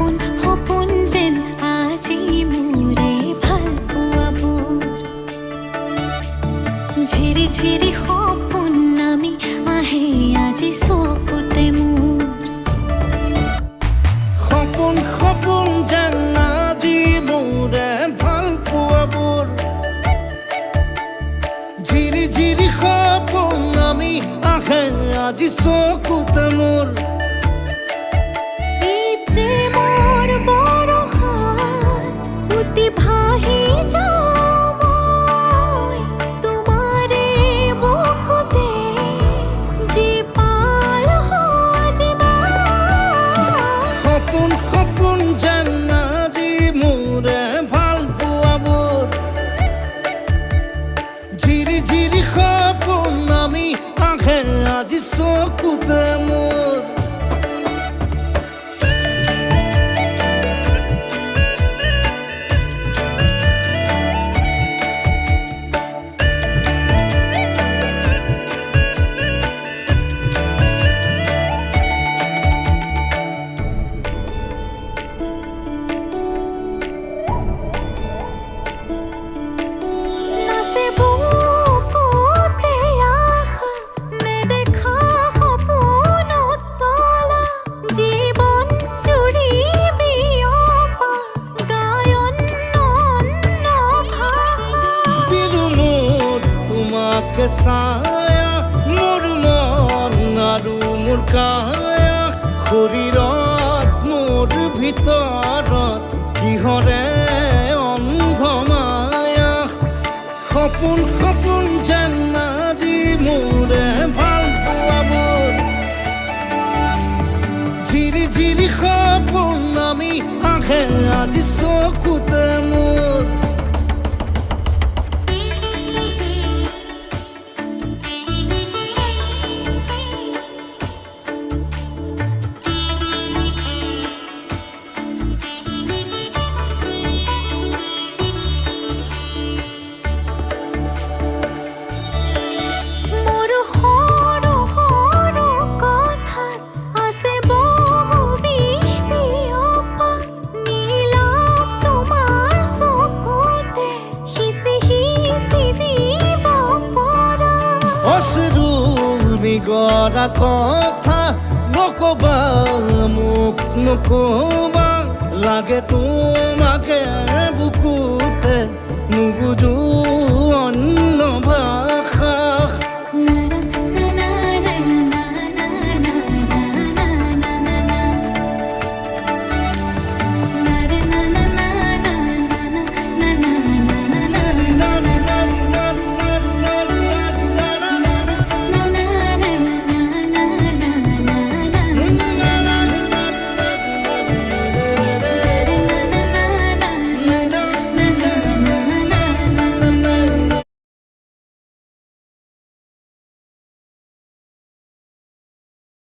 সপোন সপোন যেন আজি মোৰে ভাল পোৱাবোৰ ঝিৰি ঝিৰি সপোন নামি আহে আজি চকুতে মোৰ সপোন সপোন যেন আজি মোৰে ভাল পোৱাবোৰ ঝিৰি ঝিৰি সপোন নামি আহে আজি চকুতে মোৰ আজি চকুতে মোৰ ছায়া মোৰ মন আৰু মোৰ কায়া শৰীৰত মোৰ ভিতৰত কিহৰে অন্ধ মায়া সপোন সপোন যেন আজি মোৰে ভাল পোৱাবোৰ ঝিৰি ঝিৰি সপোন নামি আহে আজি চকুতে মোৰ গৰা কথা নকবা মোক নকবা লাগে তোমাকে বুকুতে নুবুজো অন্য